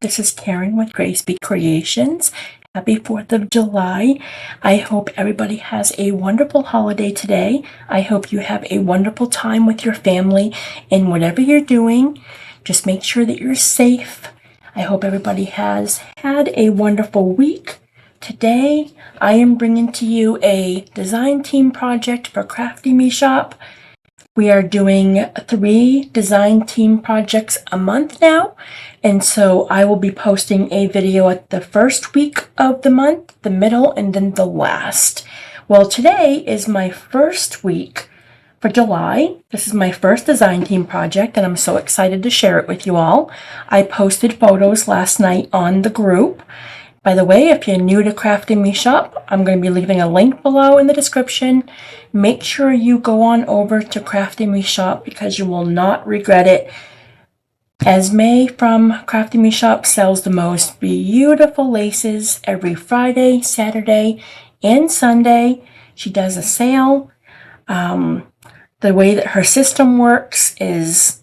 This is Karen with Grace Be Creations. Happy 4th of July. I hope everybody has a wonderful holiday today. I hope you have a wonderful time with your family and whatever you're doing. Just make sure that you're safe. I hope everybody has had a wonderful week. Today, I am bringing to you a design team project for Crafty Me Shop. We are doing 3 design team projects a month now, and so I will be posting a video at the first week of the month, the middle, and then the last. Well, today is my first week for July. This is my first design team project, and I'm so excited to share it with you all. I posted photos last night on the group. By the way, if you're new to Crafty Me Shop, I'm going to be leaving a link below in the description. Make sure you go on over to Crafty Me Shop because you will not regret it. Esme from Crafty Me Shop sells the most beautiful laces every Friday, Saturday, and Sunday. She does a sale. The way that her system works is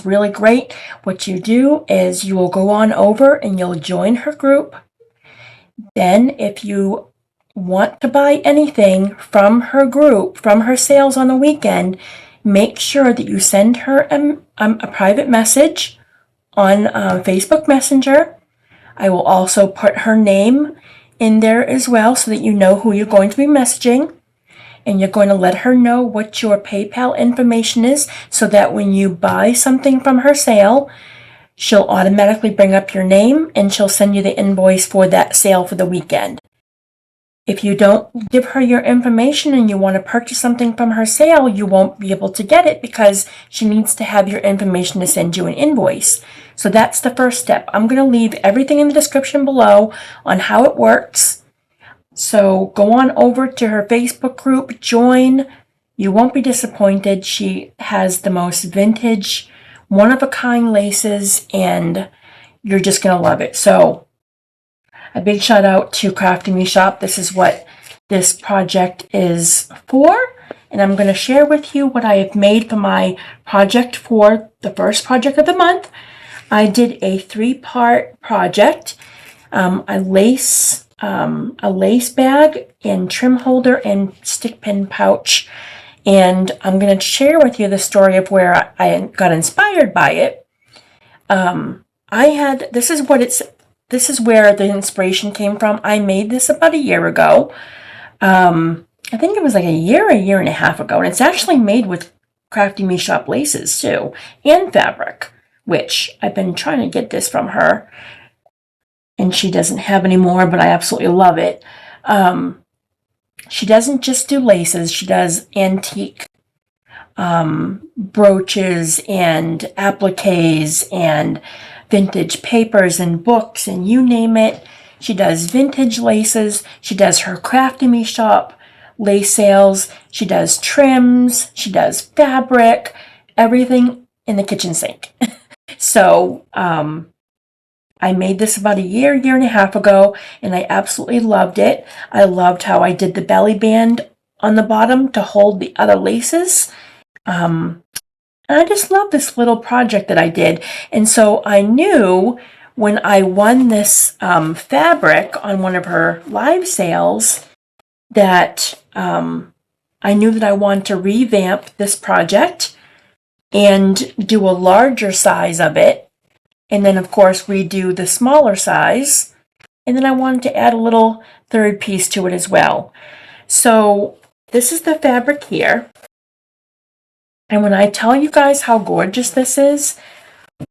really great. What you do is you will go on over and you'll join her group. Then if you want to buy anything from her group, from her sales on the weekend, make sure that you send her a private message on Facebook Messenger. I will also put her name in there as well so that you know who you're going to be messaging. And you're going to let her know what your PayPal information is so that when you buy something from her sale, she'll automatically bring up your name and she'll send you the invoice for that sale for the weekend. If you don't give her your information and you want to purchase something from her sale, you won't be able to get it because she needs to have your information to send you an invoice. So that's the first step. I'm going to leave everything in the description below on how it works. So go on over to her Facebook group, join. You won't be disappointed. She has the most vintage, one-of-a-kind laces, and you're just going to love it. So a big shout out to Crafty Me Shop. This is what this project is for, and I'm going to share with you what I have made for my project for the first project of the month. I did a 3-part project. A lace bag and trim holder and stick pin pouch. And I'm going to share with you the story of where I got inspired by it. This is where the inspiration came from. I made this about a year ago. I think it was like a year and a half ago. And it's actually made with Crafty Me Shop laces too, and fabric, which I've been trying to get this from her. And she doesn't have any more, but I absolutely love it. She doesn't just do laces. She does antique brooches and appliques and vintage papers and books and you name it. She does vintage laces. She does her Crafty Me Shop lace sales. She does trims. She does fabric, everything in the kitchen sink. So, I made this about a year and a half ago, and I absolutely loved it. I loved how I did the belly band on the bottom to hold the other laces. And I just love this little project that I did. And so I knew when I won this fabric on one of her live sales that I knew that I wanted to revamp this project and do a larger size of it. And then, of course, redo the smaller size. And then I wanted to add a little third piece to it as well. So this is the fabric here. And when I tell you guys how gorgeous this is,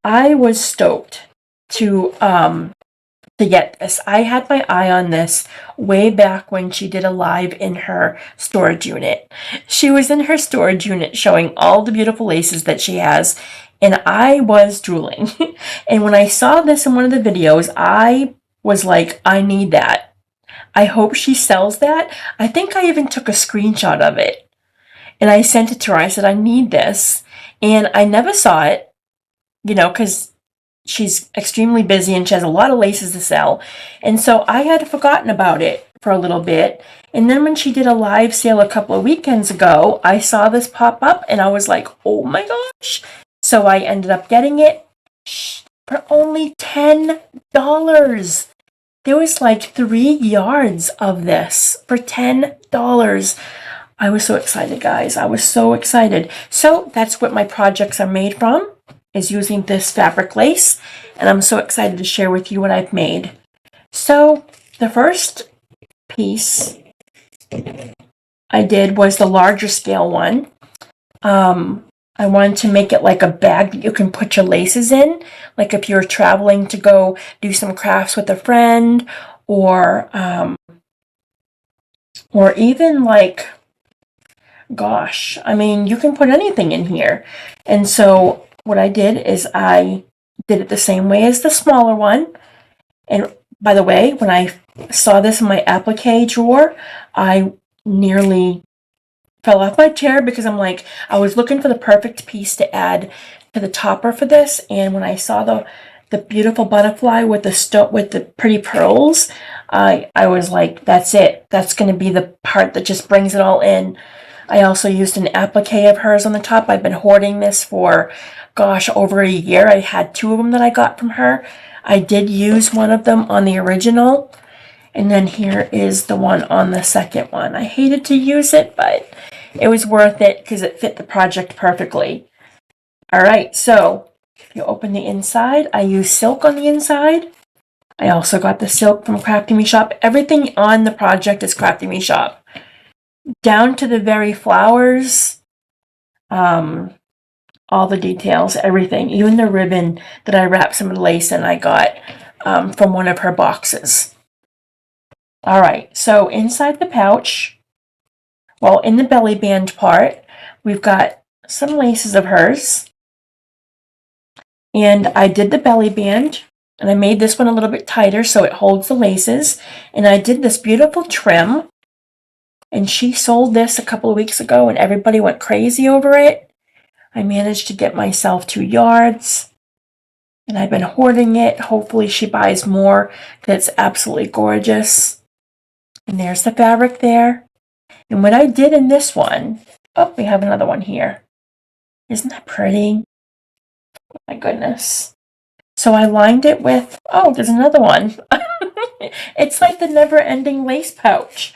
I was stoked to get this. I had my eye on this way back when she did a live in her storage unit. She was in her storage unit showing all the beautiful laces that she has. And I was drooling. And when I saw this in one of the videos, I was like, I need that. I hope she sells that. I think I even took a screenshot of it. And I sent it to her. I said, I need this. And I never saw it, because she's extremely busy and she has a lot of laces to sell. And so I had forgotten about it for a little bit. And then when she did a live sale a couple of weekends ago, I saw this pop up and I was like, oh my gosh. So I ended up getting it. for only $10. There was like 3 yards of this for $10. I was so excited, guys. I was so excited. So that's what my projects are made from, is using this fabric lace. And I'm so excited to share with you what I've made. So the first piece I did was the larger scale one. I wanted to make it like a bag that you can put your laces in. Like if you're traveling to go do some crafts with a friend, or even like, gosh, I mean, you can put anything in here. And so what I did is I did it the same way as the smaller one. And by the way, when I saw this in my applique drawer, I nearly fell off my chair because I'm like, I was looking for the perfect piece to add to the topper for this. And when I saw the beautiful butterfly with the pretty pearls, I was like, that's it. That's going to be the part that just brings it all in. I also used an applique of hers on the top. I've been hoarding this for, gosh, over a year. I had 2 of them that I got from her. I did use one of them on the original. And then here is the one on the second one. I hated to use it, but it was worth it because it fit the project perfectly. All right, so if you open the inside, I use silk on the inside. I also got the silk from Crafty Me Shop. Everything on the project is Crafty Me Shop, down to the very flowers, all the details, everything, even the ribbon that I wrapped some of the lace in, I got from one of her boxes. All right, so inside the pouch, well, in the belly band part, we've got some laces of hers. And I did the belly band, and I made this one a little bit tighter so it holds the laces. And I did this beautiful trim. And she sold this a couple of weeks ago, and everybody went crazy over it. I managed to get myself 2 yards. And I've been hoarding it. Hopefully she buys more, because it's absolutely gorgeous. And there's the fabric there. And what I did in this one, oh, we have another one here. Isn't that pretty? Oh my goodness. So I lined it with, oh, there's another one. It's like the never-ending lace pouch.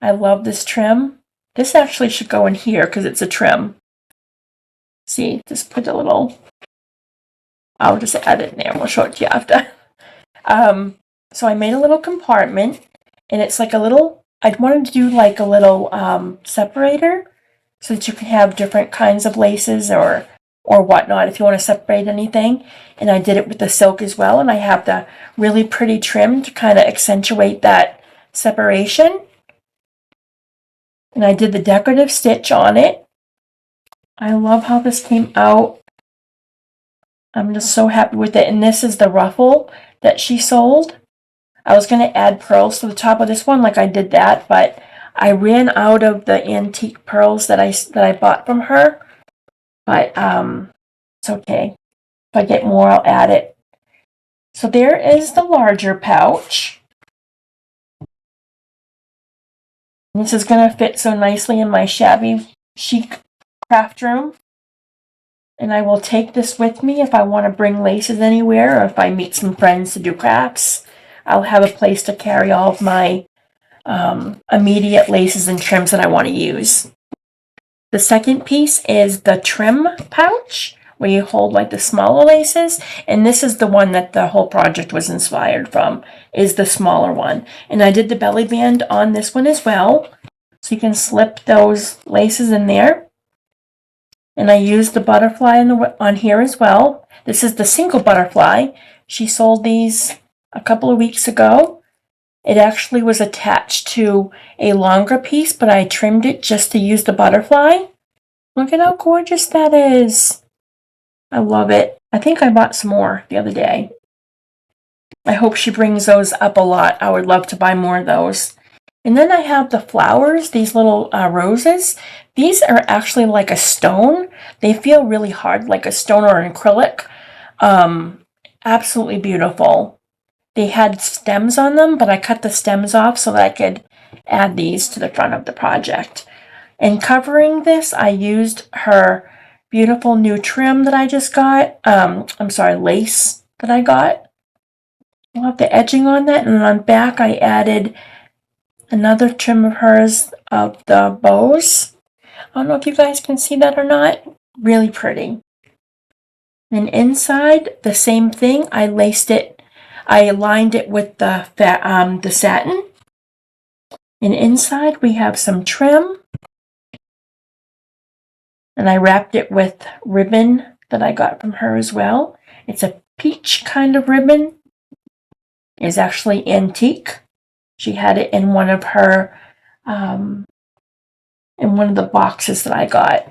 I love this trim. This actually should go in here because it's a trim. See, just put a little, I'll just add it in there. We'll show it to you after. So I made a little compartment, and it's like a little, I wanted to do like a little separator so that you can have different kinds of laces or whatnot if you want to separate anything. And I did it with the silk as well, and I have the really pretty trim to kind of accentuate that separation. And I did the decorative stitch on it. I love how this came out. I'm just so happy with it. And this is the ruffle that she sold. I was going to add pearls to the top of this one like I did that, but I ran out of the antique pearls that I bought from her. But it's okay. If I get more, I'll add it. So there is the larger pouch. And this is going to fit so nicely in my shabby chic craft room. And I will take this with me if I want to bring laces anywhere, or if I meet some friends to do crafts. I'll have a place to carry all of my immediate laces and trims that I want to use. The second piece is the trim pouch, where you hold like the smaller laces. And this is the one that the whole project was inspired from, is the smaller one. And I did the belly band on this one as well. So you can slip those laces in there. And I used the butterfly on here as well. This is the single butterfly. She sold these a couple of weeks ago. It actually was attached to a longer piece, but I trimmed it just to use the butterfly. Look at how gorgeous that is. I love it. I think I bought some more the other day. I hope she brings those up a lot. I would love to buy more of those. And then I have the flowers, these little roses. These are actually like a stone. They feel really hard, like a stone or an acrylic. Absolutely beautiful. They had stems on them, but I cut the stems off so that I could add these to the front of the project. And covering this, I used her beautiful new trim that I just got. I'm sorry, lace that I got. I'll have the edging on that, and on back I added another trim of hers of the bows. I don't know if you guys can see that or not. Really pretty. And inside, the same thing. I laced it. I aligned it with the satin. And inside we have some trim. And I wrapped it with ribbon that I got from her as well. It's a peach kind of ribbon. It's actually antique. She had it in one of her, in one of the boxes that I got.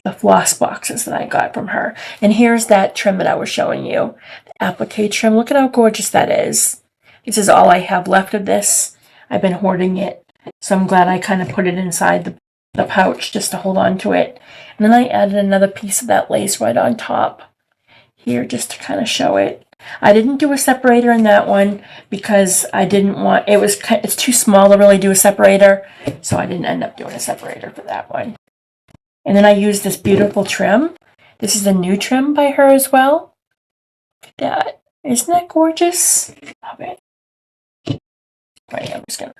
The floss boxes that I got from her. And here's that trim that I was showing you. The applique trim. Look at how gorgeous that is. This is all I have left of this. I've been hoarding it. So I'm glad I kind of put it inside the pouch just to hold on to it. And then I added another piece of that lace right on top here just to kind of show it. I didn't do a separator in that one because I didn't want, it's too small to really do a separator. So I didn't end up doing a separator for that one. And then I used this beautiful trim. This is a new trim by her as well. Look at that. Isn't that gorgeous? Love it. Right, I'm just gonna.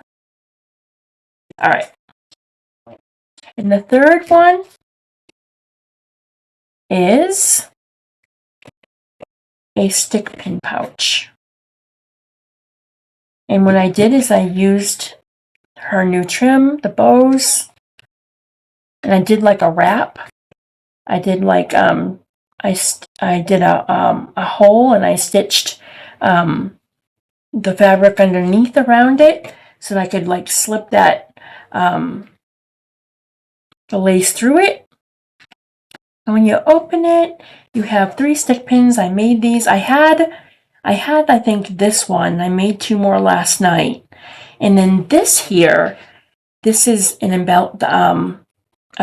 All right. And the third one is a stick pin pouch. And what I did is I used her new trim, the bows, and I did like a wrap. I did like I did a hole, and I stitched the fabric underneath around it so that I could like slip that the lace through it. And when you open it, you have 3 stick pins. I made these. I had I think this one. I made 2 more last night. And then this here, this is a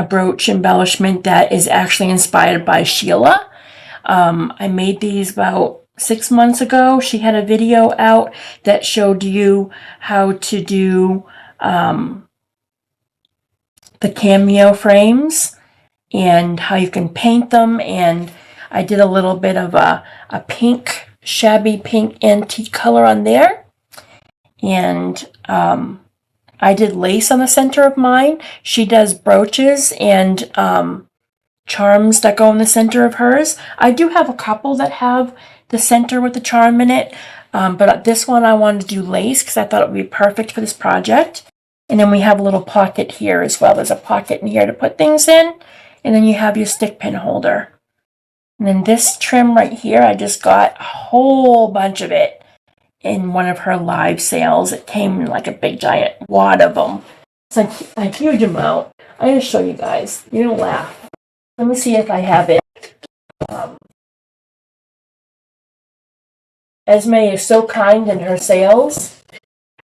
brooch embellishment that is actually inspired by Sheila. I made these about 6 months ago. She had a video out that showed you how to do the cameo frames and how you can paint them. And I did a little bit of a pink, shabby pink antique color on there. And I did lace on the center of mine. She does brooches and charms that go in the center of hers. I do have a couple that have the center with the charm in it, but this one I wanted to do lace because I thought it would be perfect for this project. And then we have a little pocket here as well. There's a pocket in here to put things in, and then you have your stick pin holder. And then this trim right here, I just got a whole bunch of it in one of her live sales. It came in like a big giant wad of them. It's like a huge amount. I'm going to show you guys. You're going to laugh. Let me see if I have it. Esme is so kind in her sales.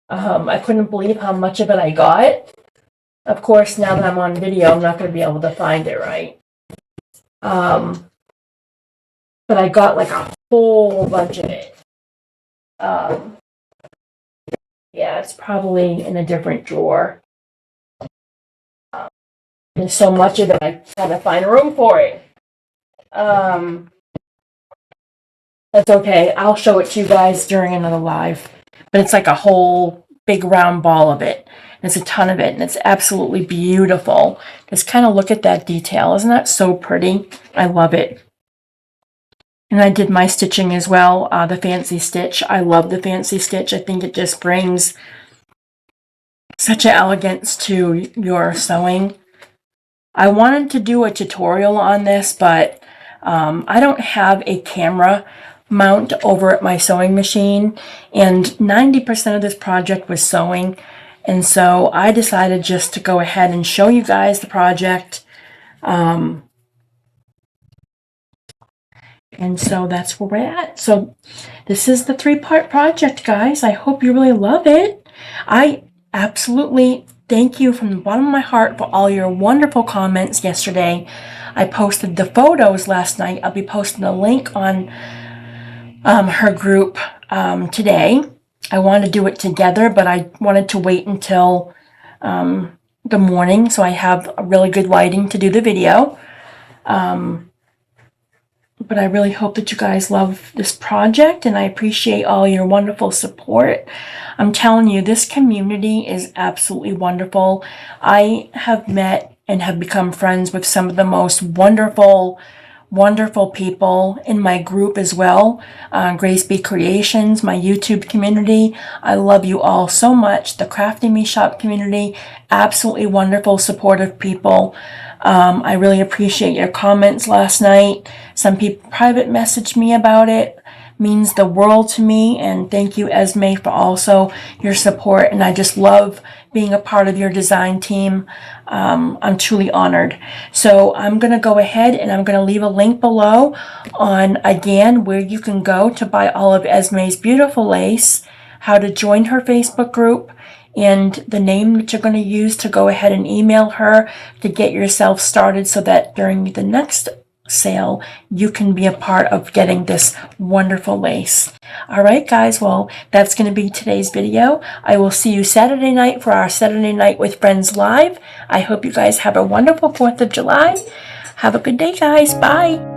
I couldn't believe how much of it I got. Of course, now that I'm on video, I'm not going to be able to find it right. But I got like a whole bunch of it. Yeah, it's probably in a different drawer. There's so much of it, I gotta find room for it. That's okay. I'll show it to you guys during another live. But it's like a whole big round ball of it. There's a ton of it, and it's absolutely beautiful. Just kind of look at that detail. Isn't that so pretty? I love it. And I did my stitching as well, the fancy stitch. I love the fancy stitch. I think it just brings such an elegance to your sewing. I wanted to do a tutorial on this, but I don't have a camera mount over at my sewing machine, and 90% of this project was sewing, and so I decided just to go ahead and show you guys the project. And so that's where we're at. So this is the 3-part project, guys. I hope you really love it. I absolutely thank you from the bottom of my heart for all your wonderful comments yesterday. I posted the photos last night. I'll be posting a link on her group today. I wanted to do it together, but I wanted to wait until the morning, so I have a really good lighting to do the video. But I really hope that you guys love this project, and I appreciate all your wonderful support. I'm telling you, this community is absolutely wonderful. I have met and have become friends with some of the most wonderful people in my group as well. Grace Be Creations, my YouTube community. I love you all so much. The Crafty Me Shop community, absolutely wonderful, supportive people. I really appreciate your comments last night. Some people private messaged me about it. Means the world to me, and thank you, Esme, for also your support, and I just love being a part of your design team. I'm truly honored. So I'm going to go ahead and I'm going to leave a link below on, again, where you can go to buy all of Esme's beautiful lace, how to join her Facebook group, and the name that you're going to use to go ahead and email her to get yourself started so that during the next sale you can be a part of getting this wonderful lace. All right, guys, well, that's going to be today's video. I will see you Saturday night for our Saturday Night with Friends live. I hope you guys have a wonderful 4th of July. Have a good day, guys. Bye.